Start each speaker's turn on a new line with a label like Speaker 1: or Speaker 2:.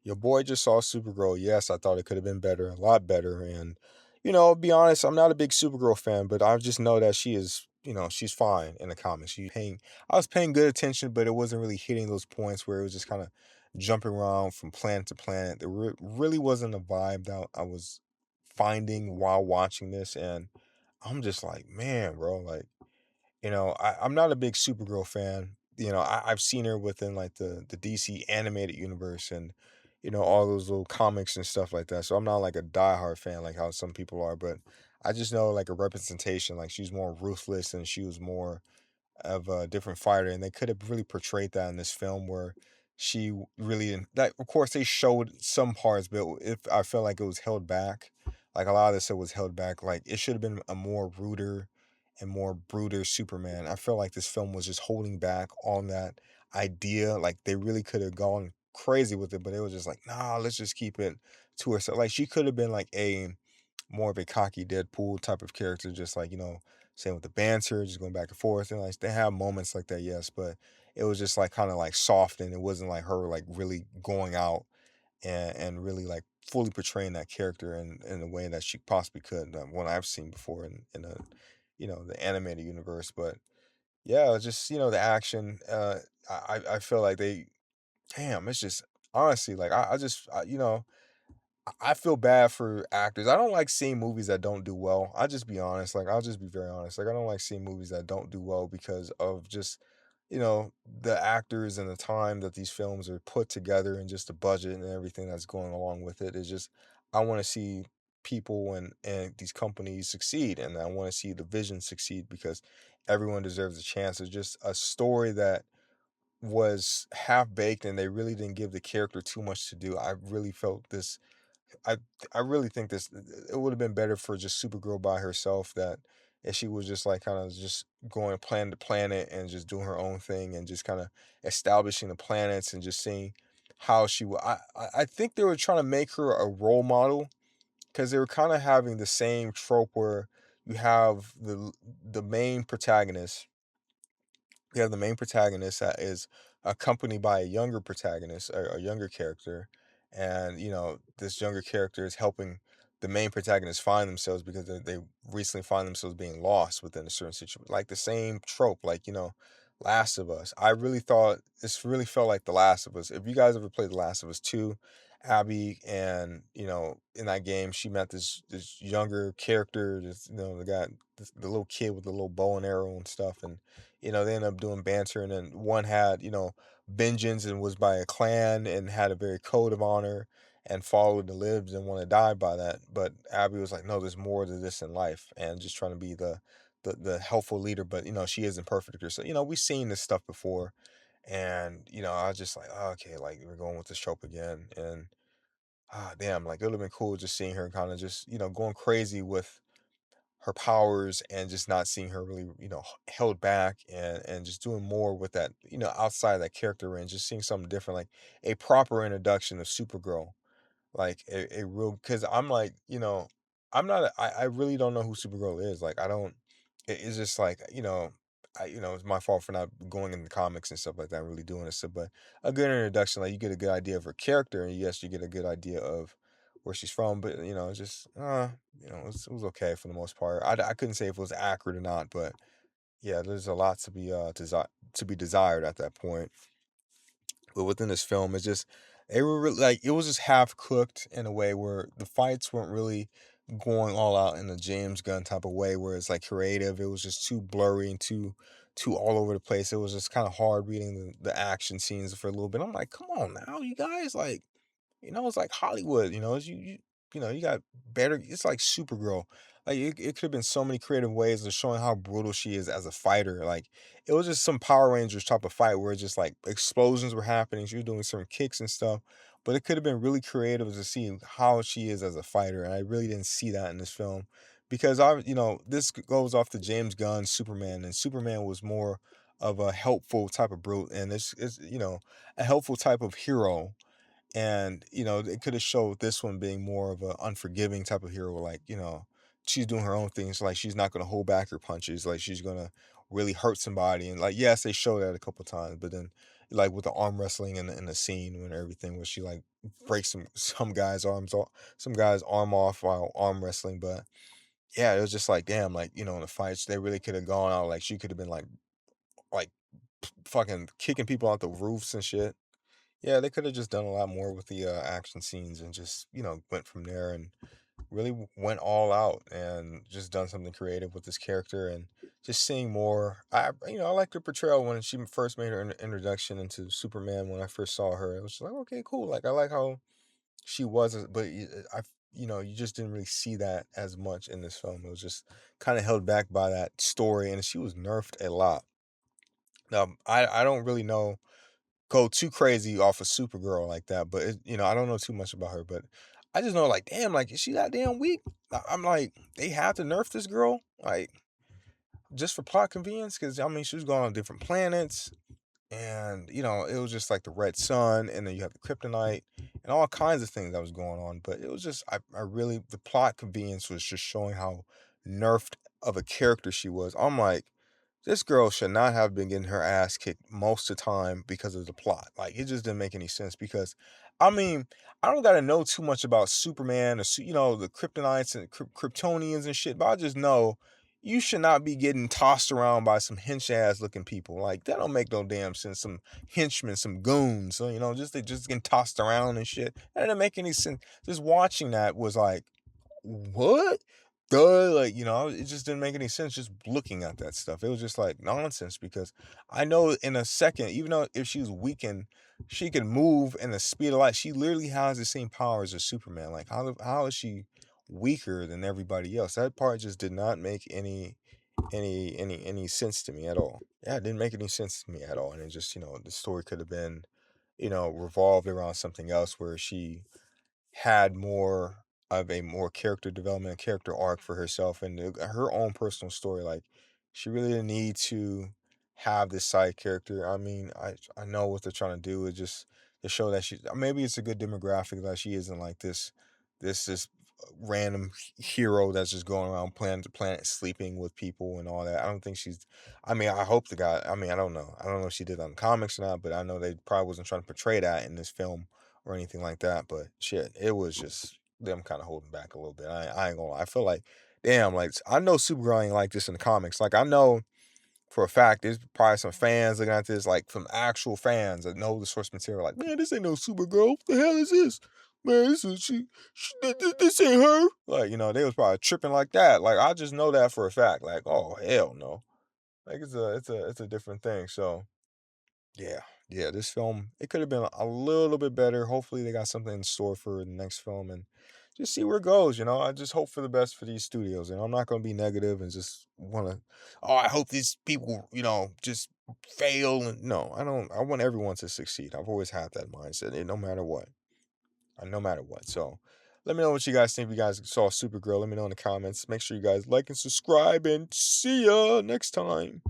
Speaker 1: Your boy just saw Supergirl. Yes, I thought it could have been better, a lot better. And, be honest, I'm not a big Supergirl fan, but I just know that she is, she's fine in the comics. I was paying good attention, but it wasn't really hitting those points where it was just kind of jumping around from planet to planet. There really wasn't a vibe that I was finding while watching this. And I'm just like, man, bro, like, I'm not a big Supergirl fan. I've seen her within like the DC animated universe and all those little comics and stuff like that. So I'm not like a diehard fan like how some people are, but I just know like a representation. Like she's more ruthless and she was more of a different fighter, and they could have really portrayed that in this film where really didn't that of course they showed some parts, but if I felt like it was held back, like a lot of this stuff was held back, like it should have been a more ruder and more brooder Superman. I feel like this film was just holding back on that idea. Like they really could have gone crazy with it, but it was just like, nah, let's just keep it to herself. Like she could have been like a more of a cocky Deadpool type of character, just like, same with the banter, just going back and forth. And like they have moments like that, yes, but it was just like kind of like soft and it wasn't like her like really going out and really like fully portraying that character in a way that she possibly could, one I've seen before in a the animated universe. But yeah, it's just the action. I feel like they damn, it's just honestly like I just I feel bad for actors. I don't like seeing movies that don't do well. I'll just be honest. Like, I'll just be very honest. Like, I don't like seeing movies that don't do well because of just, the actors and the time that these films are put together and just the budget and everything that's going along with it. Is just, I want to see people and these companies succeed and I want to see the vision succeed because everyone deserves a chance. It's just a story that was half baked and they really didn't give the character too much to do. I really felt this I I really think this it would have been better for just Supergirl by herself that if she was just like kind of just going planet to planet and just doing her own thing and just kind of establishing the planets and just seeing how she would. I think they were trying to make her a role model because they were kind of having the same trope where you have the main protagonist you have the main protagonist that is accompanied by a younger protagonist, a younger character, and this younger character is helping the main protagonist find themselves because they recently find themselves being lost within a certain situation. Like the same trope, like Last of Us. I really thought this really felt like The Last of Us. If you guys ever played The Last of Us 2, Abby and in that game she met this younger character, this the guy, the little kid with the little bow and arrow and stuff, and they ended up doing banter, and then one had, vengeance and was by a clan and had a very code of honor and followed the libs and want to die by that. But Abby was like, no, there's more to this in life, and just trying to be the helpful leader. But she isn't perfect herself. We've seen this stuff before, and I was just like, "Oh, okay, like we're going with this trope again, and damn, like it would have been cool just seeing her kind of just going crazy with her powers and just not seeing her really, held back and just doing more with that, outside of that character range, just seeing something different, like a proper introduction of Supergirl, like a real because I'm like, I'm not I really don't know who Supergirl is. Like I don't it's just like, it's my fault for not going in the comics and stuff like that, and really doing this stuff. But a good introduction, like you get a good idea of her character, and yes, you get a good idea of where she's from. But it's just it was okay for the most part. I couldn't say if it was accurate or not, but yeah, there's a lot to be desired at that point. But within this film, it's just they were really, like it was just half cooked in a way where the fights weren't really going all out in the James Gunn type of way where it's like creative. It was just too blurry and too all over the place. It was just kind of hard reading the action scenes for a little bit. I'm like, come on now, you guys, like it's like Hollywood, it's you got better it's like Supergirl. Like it could have been so many creative ways of showing how brutal she is as a fighter. Like it was just some Power Rangers type of fight where it's just like explosions were happening. She was doing some kicks and stuff. But it could have been really creative to see how she is as a fighter. And I really didn't see that in this film. Because this goes off the James Gunn Superman, and Superman was more of a helpful type of brute, and this is, a helpful type of hero, and, they could have showed this one being more of a unforgiving type of hero, like, she's doing her own things, like she's not gonna hold back her punches, like she's gonna really hurt somebody. And like, yes, they showed that a couple times, but then like with the arm wrestling in the scene when everything where she like breaks some guy's arms off, some guy's arm off while arm wrestling. But yeah, it was just like damn, like in the fights they really could have gone out. Like she could have been like fucking kicking people out the roofs and shit. Yeah, they could have just done a lot more with the action scenes and just went from there and really went all out and just done something creative with this character and just seeing more. I liked her portrayal when she first made her introduction into Superman. When I first saw her, it was just like okay, cool. Like I like how she was, but you just didn't really see that as much in this film. It was just kind of held back by that story, and she was nerfed a lot. I don't really know go too crazy off of Supergirl like that, but I don't know too much about her, but I just know like, damn, like is she that damn weak? I'm like, they have to nerf this girl, like just for plot convenience, because I mean she was going on different planets, and it was just like the red sun, and then you have the kryptonite and all kinds of things that was going on. But it was just I really the plot convenience was just showing how nerfed of a character she was. I'm like, this girl should not have been getting her ass kicked most of the time because of the plot. Like it just didn't make any sense because I mean, I don't gotta know too much about Superman or the Kryptonites and Kryptonians and shit, but I just know you should not be getting tossed around by some hench ass looking people. Like that don't make no damn sense. Some henchmen, some goons. So just they just getting tossed around and shit. That didn't make any sense. Just watching that was like, what? Duh, like, it just didn't make any sense just looking at that stuff. It was just like nonsense because I know in a second, even though if she was weakened, she can move in the speed of light. She literally has the same powers as Superman. Like, how is she weaker than everybody else? That part just did not make any sense to me at all. Yeah, it didn't make any sense to me at all. And it just, the story could have been, revolved around something else where she had more of a more character development, character arc for herself and her own personal story. Like she really didn't need to have this side character. I mean, I know what they're trying to do is just to show that she maybe it's a good demographic that she isn't like this random hero that's just going around planet to planet sleeping with people and all that. I don't think she's I mean, I hope the guy I mean, I don't know. I don't know if she did on the comics or not, but I know they probably wasn't trying to portray that in this film or anything like that. But shit, it was just them kind of holding back a little bit. I ain't gonna lie. I feel like, damn, like I know Supergirl ain't like this in the comics. Like I know for a fact there's probably some fans looking at this, like some actual fans that know the source material. Like, man, this ain't no Supergirl. What the hell is this? Man, this is this ain't her. Like, they was probably tripping like that. Like, I just know that for a fact. Like, oh hell no. Like it's a different thing. So yeah, yeah, this film, it could have been a little bit better. Hopefully, they got something in store for the next film and just see where it goes. I just hope for the best for these studios. And I'm not going to be negative and just want to, oh, I hope these people, just fail. And no, I don't, I want everyone to succeed. I've always had that mindset, no matter what. No matter what. So let me know what you guys think. If you guys saw Supergirl, let me know in the comments. Make sure you guys like and subscribe and see ya next time.